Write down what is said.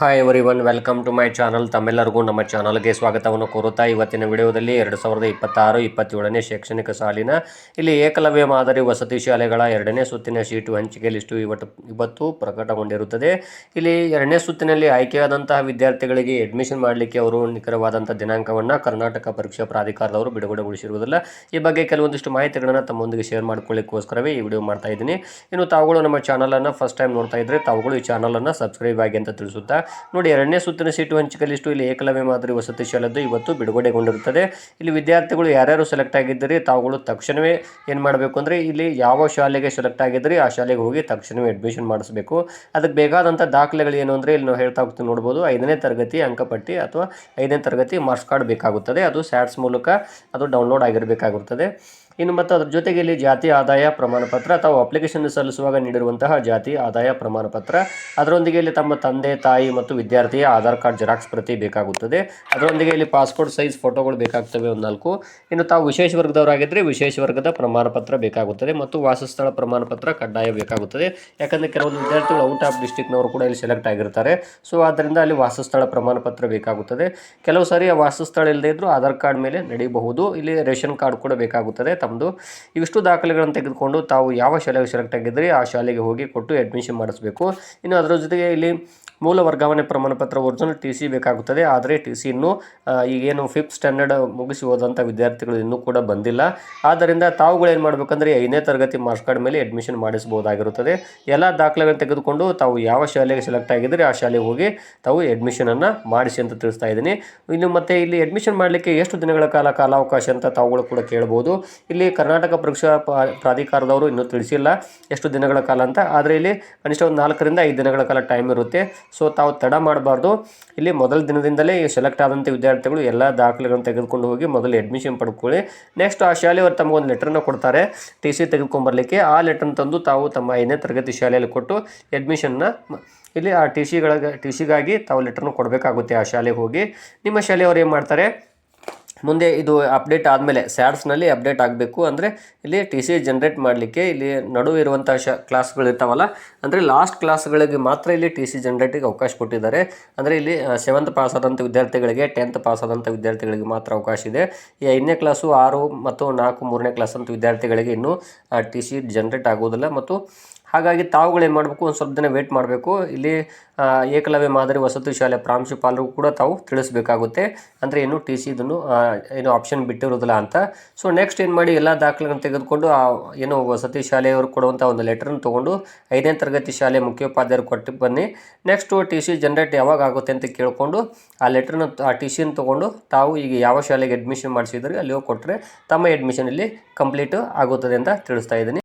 Hi everyone, welcome to my channel. ತಮ್ಮೆಲ್ಲರಿಗೂ ನಮ್ಮ ಚಾನಲ್ಗೆ ಸ್ವಾಗತವನ್ನು ಕೋರುತ್ತಾ ಇವತ್ತಿನ ವಿಡಿಯೋದಲ್ಲಿ 2026-27ನೇ ಶೈಕ್ಷಣಿಕ ಸಾಲಿನ ಇಲ್ಲಿ ಏಕಲವ್ಯ ಮಾದರಿ ವಸತಿ ಶಾಲೆಗಳ ಎರಡನೇ ಸುತ್ತಿನ ಸೀಟು ಹಂಚಿಕೆ ಲಿಸ್ಟು ಇವತ್ತು ಪ್ರಕಟಗೊಂಡಿರುತ್ತದೆ. ಇಲ್ಲಿ ಎರಡನೇ ಸುತ್ತಿನಲ್ಲಿ ಆಯ್ಕೆಯಾದಂತಹ ವಿದ್ಯಾರ್ಥಿಗಳಿಗೆ ಅಡ್ಮಿಷನ್ ಮಾಡಲಿಕ್ಕೆ ಅವರು ನಿಖರವಾದಂಥ ದಿನಾಂಕವನ್ನು ಕರ್ನಾಟಕ ಪರೀಕ್ಷಾ ಪ್ರಾಧಿಕಾರದವರು ಬಿಡುಗಡೆಗೊಳಿಸಿರುವುದಿಲ್ಲ. ಈ ಬಗ್ಗೆ ಕೆಲವೊಂದಿಷ್ಟು ಮಾಹಿತಿಗಳನ್ನು ತಮ್ಮೊಂದಿಗೆ ಶೇರ್ ಮಾಡ್ಕೊಳ್ಳಿಕ್ಕೋಸ್ಕರವೇ ಈ ವಿಡಿಯೋ ಮಾಡ್ತಾ ಇದ್ದೀನಿ. ಇನ್ನು ತಾವುಗಳು ನಮ್ಮ ಚಾನಲನ್ನು ಫಸ್ಟ್ ಟೈಮ್ ನೋಡ್ತಾ ಇದ್ದರೆ ತಾವುಗಳು ಈ ಚಾನಲನ್ನು ಸಬ್ಸ್ಕ್ರೈಬ್ ಆಗಿ ಅಂತ ತಿಳಿಸುತ್ತಾ ನೋಡಿ, ಎರಡನೇ ಸುತ್ತಿನ ಸೀಟು ಹಂಚಿಕೆ ಲಿಸ್ಟು ಇಲ್ಲಿ ಏಕಲವ್ಯ ಮಾದರಿ ವಸತಿ ಶಾಲೆದ್ದು ಇವತ್ತು ಬಿಡುಗಡೆಗೊಂಡಿರುತ್ತದೆ. ಇಲ್ಲಿ ವಿದ್ಯಾರ್ಥಿಗಳು ಯಾರ್ಯಾರು ಸೆಲೆಕ್ಟ್ ಆಗಿದ್ದರೆ ತಾವುಗಳು ತಕ್ಷಣವೇ ಏನು ಮಾಡಬೇಕು ಅಂದರೆ ಇಲ್ಲಿ ಯಾವ ಶಾಲೆಗೆ ಸೆಲೆಕ್ಟ್ ಆಗಿದ್ದರೆ ಆ ಶಾಲೆಗೆ ಹೋಗಿ ತಕ್ಷಣವೇ ಅಡ್ಮಿಷನ್ ಮಾಡಿಸಬೇಕು. ಅದಕ್ಕೆ ಬೇಕಾದಂಥ ದಾಖಲೆಗಳು ಏನು ಅಂದರೆ ಇಲ್ಲಿ ನಾವು ಹೇಳ್ತಾ ಹೋಗ್ತೀವಿ, ನೋಡ್ಬೋದು. 5ನೇ ತರಗತಿ ಅಂಕಪಟ್ಟಿ ಅಥವಾ 5ನೇ ತರಗತಿ ಮಾರ್ಕ್ಸ್ ಕಾರ್ಡ್ ಬೇಕಾಗುತ್ತದೆ. ಅದು ಸ್ಯಾಟ್ಸ್ ಮೂಲಕ ಅದು ಡೌನ್ಲೋಡ್ ಆಗಿರಬೇಕಾಗುತ್ತದೆ. ಇನ್ನು ಮತ್ತು ಅದರ ಜೊತೆಗೆ ಇಲ್ಲಿ ಜಾತಿ ಆದಾಯ ಪ್ರಮಾಣ ಪತ್ರ ಅಥವಾ ಅಪ್ಲಿಕೇಶನ್ ಸಲ್ಲಿಸುವಾಗ ನೀಡಿರುವಂತಹ ಜಾತಿ ಆದಾಯ ಪ್ರಮಾಣ ಪತ್ರ, ಅದರೊಂದಿಗೆ ಇಲ್ಲಿ ತಮ್ಮ ತಂದೆ ತಾಯಿ ಮತ್ತು ವಿದ್ಯಾರ್ಥಿಯ ಆಧಾರ್ ಕಾರ್ಡ್ ಜೆರಾಕ್ಸ್ ಪ್ರತಿ ಬೇಕಾಗುತ್ತದೆ. ಅದರೊಂದಿಗೆ ಇಲ್ಲಿ ಪಾಸ್ಪೋರ್ಟ್ ಸೈಜ್ ಫೋಟೋಗಳು ಬೇಕಾಗ್ತವೆ 4. ಇನ್ನು ತಾವು ವಿಶೇಷ ವರ್ಗದವರಾಗಿದ್ದರೆ ವಿಶೇಷ ವರ್ಗದ ಪ್ರಮಾಣ ಪತ್ರ ಬೇಕಾಗುತ್ತದೆ ಮತ್ತು ವಾಸಸ್ಥಳ ಪ್ರಮಾಣ ಪತ್ರ ಕಡ್ಡಾಯ ಬೇಕಾಗುತ್ತದೆ. ಯಾಕಂದರೆ ಕೆಲವೊಂದು ವಿದ್ಯಾರ್ಥಿಗಳು ಔಟ್ ಆಫ್ ಡಿಸ್ಟ್ರಿಕ್ಟ್ನವರು ಕೂಡ ಇಲ್ಲಿ ಸೆಲೆಕ್ಟ್ ಆಗಿರ್ತಾರೆ. ಸೊ ಆದ್ದರಿಂದ ಅಲ್ಲಿ ವಾಸಸ್ಥಳ ಪ್ರಮಾಣ ಪತ್ರ ಬೇಕಾಗುತ್ತದೆ. ಕೆಲವು ಸಾರಿ ಆ ವಾಸಸ್ಥಳ ಇಲ್ಲದೇ ಇದ್ದರೂ ಆಧಾರ್ ಕಾರ್ಡ್ ಮೇಲೆ ನಡೆಯಬಹುದು. ಇಲ್ಲಿ ರೇಷನ್ ಕಾರ್ಡ್ ಕೂಡ ಬೇಕಾಗುತ್ತದೆ ತಮ್ಮದು. ಇವಿಷ್ಟು ದಾಖಲೆಗಳನ್ನು ತೆಗೆದುಕೊಂಡು ತಾವು ಯಾವ ಶಾಲೆಗೆ ಸೆಲೆಕ್ಟ್ ಆಗಿದ್ದರೆ ಆ ಶಾಲೆಗೆ ಹೋಗಿ ಕೊಟ್ಟು ಅಡ್ಮಿಷನ್ ಮಾಡಿಸಬೇಕು. ಇನ್ನು ಅದರ ಜೊತೆಗೆ ಇಲ್ಲಿ ಮೂಲ ವರ್ಗಾವಣೆ ಪ್ರಮಾಣ ಪತ್ರ ಒರಿಜಿನಲ್ ಟಿ ಸಿ ಬೇಕಾಗುತ್ತದೆ. ಆದರೆ ಟಿ ಸಿ ಇನ್ನೂ ಈಗೇನು 5th ಸ್ಟ್ಯಾಂಡರ್ಡ್ ಮುಗಿಸಿ ಹೋದಂಥ ವಿದ್ಯಾರ್ಥಿಗಳು ಇನ್ನೂ ಕೂಡ ಬಂದಿಲ್ಲ. ಆದ್ದರಿಂದ ತಾವುಗಳು ಏನು ಮಾಡಬೇಕಂದ್ರೆ 5ನೇ ತರಗತಿ ಮಾರ್ಕ್ಸ್ ಕಾರ್ಡ್ ಮೇಲೆ ಅಡ್ಮಿಷನ್ ಮಾಡಿಸಬಹುದಾಗಿರುತ್ತದೆ. ಎಲ್ಲ ದಾಖಲೆಗಳನ್ನು ತೆಗೆದುಕೊಂಡು ತಾವು ಯಾವ ಶಾಲೆಗೆ ಸೆಲೆಕ್ಟ್ ಆಗಿದ್ದರೆ ಆ ಶಾಲೆಗೆ ಹೋಗಿ ತಾವು ಅಡ್ಮಿಷನನ್ನು ಮಾಡಿಸಿ ಅಂತ ತಿಳಿಸ್ತಾ ಇದ್ದೀನಿ. ಇನ್ನು ಮತ್ತು ಇಲ್ಲಿ ಅಡ್ಮಿಷನ್ ಮಾಡಲಿಕ್ಕೆ ಎಷ್ಟು ದಿನಗಳ ಕಾಲಾವಕಾಶ ಅಂತ ತಾವುಗಳು ಕೂಡ ಕೇಳ್ಬೋದು. ಇಲ್ಲಿ ಕರ್ನಾಟಕ ಪರೀಕ್ಷಾ ಪ್ರಾಧಿಕಾರದವರು ಇನ್ನೂ ತಿಳಿಸಿಲ್ಲ ಎಷ್ಟು ದಿನಗಳ ಕಾಲ ಅಂತ. ಆದರೆ ಇಲ್ಲಿ ಕನಿಷ್ಠ ಒಂದು 4 ರಿಂದ 5 ದಿನಗಳ ಕಾಲ ಟೈಮ್ ಇರುತ್ತೆ. ಸೊ ತಾವು ತಡ ಮಾಡಬಾರ್ದು. ಇಲ್ಲಿ ಮೊದಲ ದಿನದಿಂದಲೇ ಸೆಲೆಕ್ಟ್ ಆದಂಥ ವಿದ್ಯಾರ್ಥಿಗಳು ಎಲ್ಲ ದಾಖಲೆಗಳನ್ನು ತೆಗೆದುಕೊಂಡು ಹೋಗಿ ಮೊದಲು ಅಡ್ಮಿಷನ್ ಪಡ್ಕೊಳ್ಳಿ. ನೆಕ್ಸ್ಟ್ ಆ ಶಾಲೆಯವರು ತಮಗೊಂದು ಲೆಟ್ರನ್ನ ಕೊಡ್ತಾರೆ ಟಿ ಸಿ ತೆಗೆದುಕೊಂಬರಲಿಕ್ಕೆ. ಆ ಲೆಟ್ರನ್ನ ತಂದು ತಾವು ತಮ್ಮ 5ನೇ ತರಗತಿ ಶಾಲೆಯಲ್ಲಿ ಕೊಟ್ಟು ಅಡ್ಮಿಷನ್ನ ಇಲ್ಲಿ ಆ ಟಿ ಸಿಗಾಗಿ ತಾವು ಲೆಟ್ರನ್ನ ಕೊಡಬೇಕಾಗುತ್ತೆ. ಆ ಶಾಲೆಗೆ ಹೋಗಿ ನಿಮ್ಮ ಶಾಲೆಯವರು ಏನು ಮಾಡ್ತಾರೆ, ಮುಂದೆ ಇದು ಅಪ್ಡೇಟ್ ಆದಮೇಲೆ ಸ್ಯಾಟ್ಸ್ನಲ್ಲಿ ಅಪ್ಡೇಟ್ ಆಗಬೇಕು ಅಂದರೆ ಇಲ್ಲಿ ಟಿ ಸಿ ಜನರೇಟ್ ಮಾಡಲಿಕ್ಕೆ ಇಲ್ಲಿ ನಡುವೆ ಇರುವಂಥ ಕ್ಲಾಸ್ಗಳು ಇರ್ತಾವಲ್ಲ, ಅಂದರೆ ಲಾಸ್ಟ್ ಕ್ಲಾಸ್ಗಳಿಗೆ ಮಾತ್ರ ಇಲ್ಲಿ ಟಿ ಸಿ ಜನರೇಟಿಗೆ ಅವಕಾಶ ಕೊಟ್ಟಿದ್ದಾರೆ. ಅಂದರೆ ಇಲ್ಲಿ 7th ಪಾಸ್ ಆದಂಥ ವಿದ್ಯಾರ್ಥಿಗಳಿಗೆ 10th ಪಾಸ್ ಆದಂಥ ವಿದ್ಯಾರ್ಥಿಗಳಿಗೆ ಮಾತ್ರ ಅವಕಾಶ ಇದೆ. ಈ 5ನೇ ಕ್ಲಾಸು 6 ಮತ್ತು 4 3ನೇ ಕ್ಲಾಸ್ ಅಂತ ವಿದ್ಯಾರ್ಥಿಗಳಿಗೆ ಇನ್ನೂ ಟಿ ಸಿ ಜನರೇಟ್ ಆಗೋದಿಲ್ಲ. ಮತ್ತು ಹಾಗಾಗಿ ತಾವುಗಳು ಏನು ಮಾಡಬೇಕು, ಒಂದು ಸ್ವಲ್ಪ ದಿನ ವೇಟ್ ಮಾಡಬೇಕು. ಇಲ್ಲಿ ಏಕಲವ್ಯ ಮಾದರಿ ವಸತಿ ಶಾಲೆ ಪ್ರಾಂಶುಪಾಲರು ಕೂಡ ತಾವು ತಿಳಿಸಬೇಕಾಗುತ್ತೆ. ಅಂದರೆ ಏನು ಟಿ ಸಿ ಇದನ್ನು ಏನು ಆಪ್ಷನ್ ಬಿಟ್ಟಿರೋದಿಲ್ಲ ಅಂತ. ಸೊ ನೆಕ್ಸ್ಟ್ ಏನು ಮಾಡಿ, ಎಲ್ಲ ದಾಖಲೆಗಳನ್ನು ತೆಗೆದುಕೊಂಡು ಏನು ವಸತಿ ಶಾಲೆಯವರು ಕೊಡುವಂಥ ಒಂದು ಲೆಟ್ರನ್ನು ತೊಗೊಂಡು 5ನೇ ತರಗತಿ ಶಾಲೆ ಮುಖ್ಯೋಪಾಧ್ಯಾಯರು ಕೊಟ್ಟು ಬನ್ನಿ. ನೆಕ್ಸ್ಟು ಟಿ ಸಿ ಜನರೇಟ್ ಯಾವಾಗ ಆಗುತ್ತೆ ಅಂತ ಕೇಳಿಕೊಂಡು ಆ ಲೆಟ್ರನ್ನ ಆ ಟಿ ಸಿಯನ್ನು ತೊಗೊಂಡು ತಾವು ಈಗ ಯಾವ ಶಾಲೆಗೆ ಅಡ್ಮಿಷನ್ ಮಾಡಿಸಿದ್ರೆ ಅಲ್ಲಿ ಹೋಗಿ ಕೊಟ್ಟರೆ ತಮ್ಮ ಅಡ್ಮಿಷನ್ ಇಲ್ಲಿ ಕಂಪ್ಲೀಟ್ ಆಗುತ್ತದೆ ಅಂತ ತಿಳಿಸ್ತಾ ಇದ್ದೀನಿ.